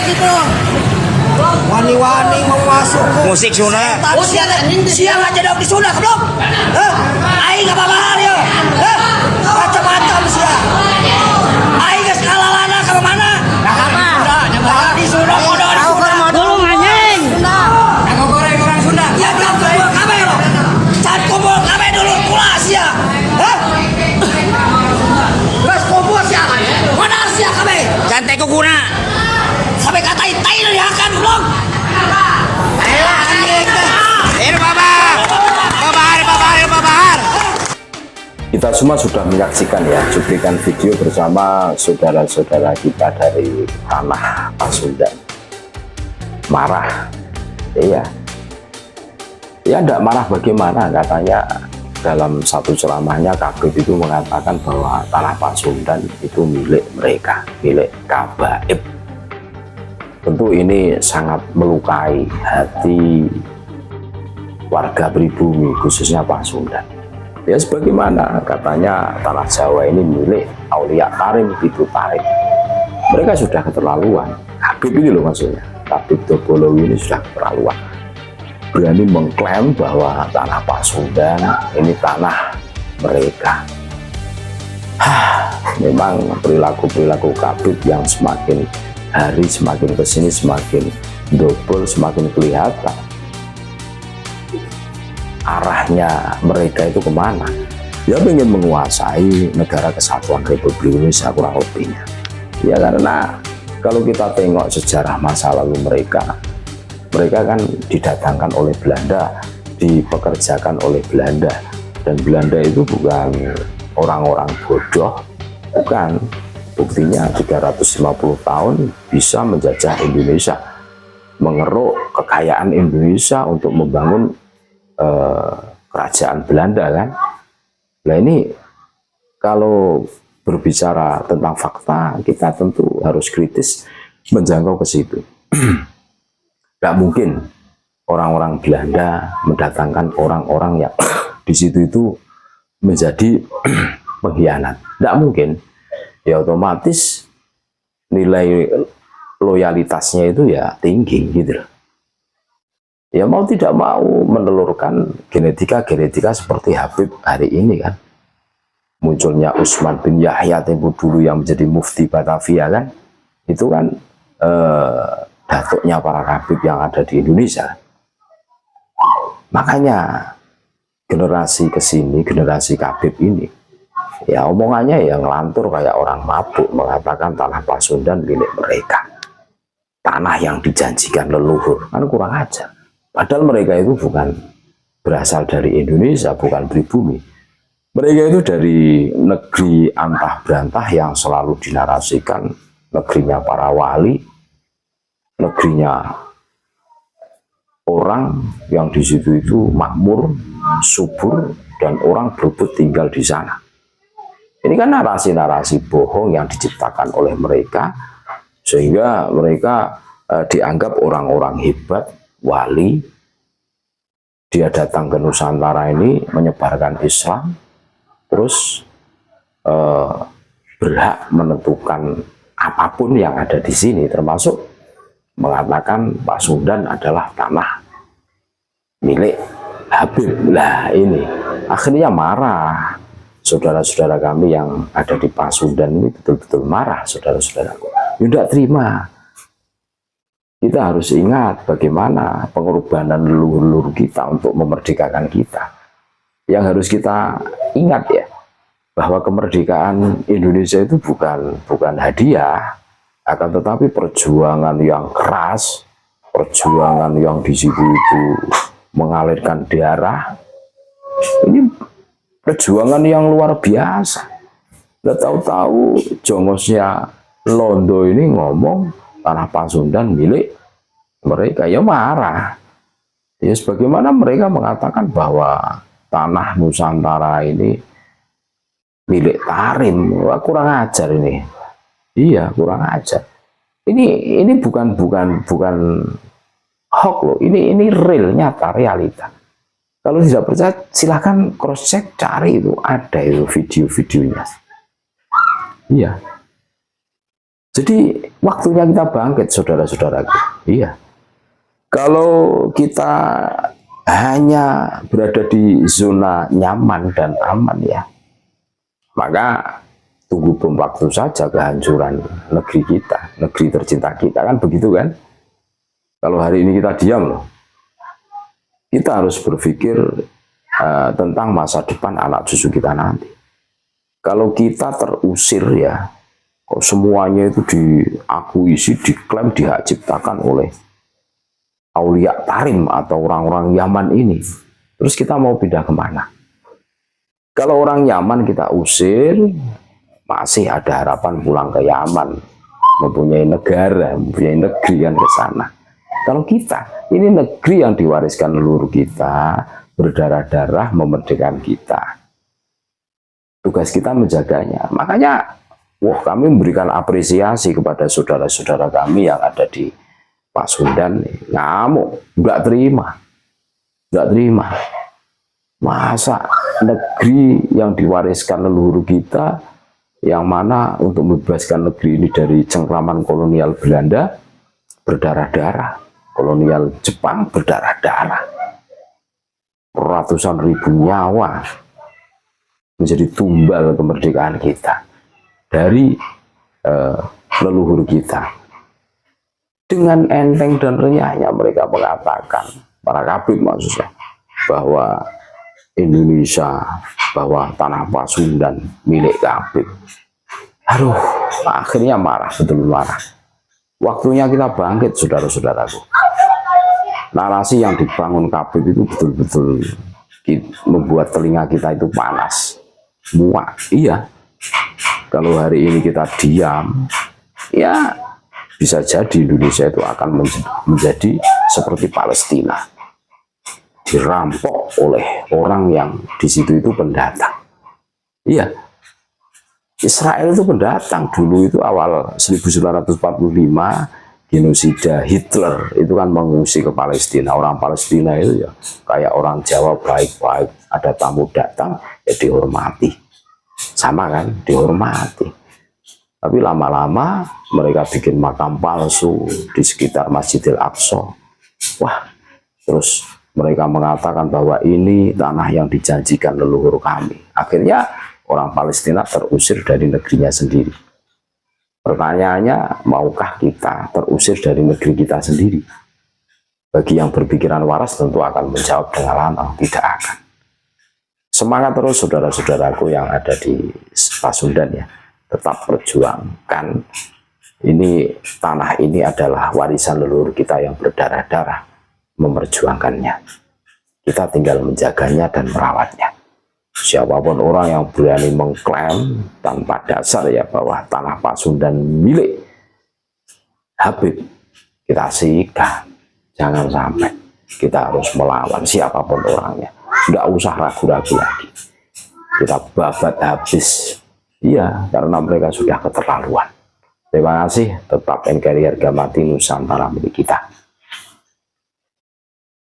gitu. Wani-wani mau masuk musik Sunda. Oh siang aja dong di Sunda belum? Aing nggak apa-apa ya. Macam-macam siang. Aing nggak skala lana ke mana? Nggak apa? Di Sunda modal di Sunda. Dulu anjing. Aku goreng orang Sunda. Ya jangan kumpul kami lo. Jangan kumpul kami dulu pula siang. Gas kumpul siang. Mana siang kami? Cantik guna. Sampai katain tai dari akan belum? Babar. Kita semua sudah menyaksikan ya cuplikan video bersama saudara-saudara kita dari tanah Pasundan. Marah, iya. Ya enggak marah bagaimana, katanya dalam satu ceramahnya Kabib itu mengatakan bahwa tanah Pasundan itu milik mereka, milik Kabaib. Tentu ini sangat melukai hati warga pribumi, khususnya Pasundan. Ya sebagaimana katanya tanah Jawa ini milik Aulia Tarim Bitu Tarim. Mereka sudah keterlaluan. Habib ini loh maksudnya, Habib Dobolowi ini sudah keterlaluan. Berani mengklaim bahwa tanah Pasundan ini tanah mereka. Memang perilaku-perilaku Habib yang semakin hari semakin kesini semakin double, semakin kelihatan arahnya mereka itu kemana. Ya ingin menguasai negara kesatuan Republik Indonesia kurang lebihnya. Ya karena kalau kita tengok sejarah masa lalu mereka kan didatangkan oleh Belanda, dipekerjakan oleh Belanda, dan Belanda itu bukan orang-orang bodoh, bukan. Buktinya 350 tahun bisa menjajah Indonesia, mengeruk kekayaan Indonesia untuk membangun kerajaan Belanda kan. Nah ini kalau berbicara tentang fakta, kita tentu harus kritis menjangkau ke situ. Gak mungkin orang-orang Belanda mendatangkan orang-orang yang di situ itu menjadi pengkhianat. Gak mungkin. Ya otomatis nilai loyalitasnya itu ya tinggi gitu loh. Ya mau tidak mau menelurkan genetika seperti Habib hari ini kan. Munculnya Usman bin Yahya tempo dulu yang menjadi mufti Batavia kan. Itu kan datuknya para Habib yang ada di Indonesia. Makanya generasi kesini, generasi Habib ini ya omongannya yang ngelantur kayak orang mabuk, mengatakan tanah Pasundan milik mereka, tanah yang dijanjikan leluhur. Kan kurang ajar. Padahal mereka itu bukan berasal dari Indonesia, bukan pribumi. Mereka itu dari negeri antah berantah yang selalu dinarasikan negerinya para wali, negerinya orang yang di situ itu makmur, subur, dan orang berebut tinggal di sana. Ini kan narasi-narasi bohong yang diciptakan oleh mereka, sehingga mereka dianggap orang-orang hebat, wali. Dia datang ke Nusantara ini menyebarkan Islam, terus berhak menentukan apapun yang ada di sini, termasuk mengatakan Pasundan adalah tanah milik Habib. Lah ini akhirnya marah. Saudara-saudara kami yang ada di Pasundan ini betul-betul marah, saudara-saudaraku. Tidak terima. Kita harus ingat bagaimana pengorbanan leluhur kita untuk memerdekakan kita. Yang harus kita ingat ya, bahwa kemerdekaan Indonesia itu bukan hadiah, akan tetapi perjuangan yang keras, perjuangan yang di situ itu mengalirkan darah. Ini perjuangan yang luar biasa. Udah tahu-tahu jongosnya Londo ini ngomong tanah Pasundan milik mereka, ya marah. Ya sebagaimana mereka mengatakan bahwa tanah Nusantara ini milik Tarim. Wah, kurang ajar ini. Iya, kurang ajar. Ini bukan hoax loh. Ini real, nyata, realita. Kalau tidak percaya, silahkan cross check, cari itu, ada itu video-videonya. Iya. Jadi waktunya kita bangkit, saudara-saudaraku. Iya. Kalau kita hanya berada di zona nyaman dan aman ya, maka tunggu bom waktu saja kehancuran negeri kita, negeri tercinta kita, kan begitu kan? Kalau hari ini kita diam loh, kita harus berpikir tentang masa depan anak cucu kita nanti. Kalau kita terusir ya, kok semuanya itu diakuisi, diklaim, dihak ciptakan oleh Aulia Tarim atau orang-orang Yaman ini, terus kita mau pindah kemana? Kalau orang Yaman kita usir, masih ada harapan pulang ke Yaman, mempunyai negara, mempunyai negeri yang ke sana. Kalau kita, ini negeri yang diwariskan leluhur kita, berdarah-darah memerdekakan kita. Tugas kita menjaganya. Makanya, kami memberikan apresiasi kepada saudara-saudara kami yang ada di Pasundan. Ngamuk, nggak terima. Masa negeri yang diwariskan leluhur kita, yang mana untuk membebaskan negeri ini dari cengkraman kolonial Belanda, berdarah-darah. Kolonial Jepang berdarah-darah. Ratusan ribu nyawa menjadi tumbal kemerdekaan kita dari leluhur kita. Dengan enteng dan renyahnya mereka mengatakan, para kabit maksudnya, bahwa Indonesia, bahwa tanah Pasundan milik kabit. Aduh, akhirnya marah, betul marah. Waktunya kita bangkit, saudara-saudaraku. Narasi yang dibangun kabit itu betul-betul membuat telinga kita itu panas. Muak, iya. Kalau hari ini kita diam, ya bisa jadi Indonesia itu akan menjadi seperti Palestina, dirampok oleh orang yang di situ itu pendatang. Iya, Israel itu pendatang dulu, itu awal 1945 genosida Hitler itu kan mengungsi ke Palestina. Orang Palestina itu ya kayak orang Jawa, baik-baik, ada tamu datang ya dihormati, sama kan, dihormati. Tapi lama-lama mereka bikin makam palsu di sekitar Masjidil Aqsa. Wah, terus mereka mengatakan bahwa ini tanah yang dijanjikan leluhur kami. Akhirnya orang Palestina terusir dari negerinya sendiri. Pertanyaannya, maukah kita terusir dari negeri kita sendiri? Bagi yang berpikiran waras tentu akan menjawab dengan lantang, tidak akan. Semangat terus saudara-saudaraku yang ada di Pasundan ya. Tetap perjuangkan. Ini tanah ini adalah warisan leluhur kita yang berdarah-darah, memperjuangkannya. Kita tinggal menjaganya dan merawatnya. Siapapun orang yang berani mengklaim tanpa dasar ya bahwa tanah Pasundan milik Habib, kita sikat. Jangan sampai. Kita harus melawan siapapun orangnya. Tidak usah ragu-ragu lagi. Kita babat habis. Iya, karena mereka sudah keterlaluan. Terima kasih, tetap NKRI harga mati Nusantara milik kita.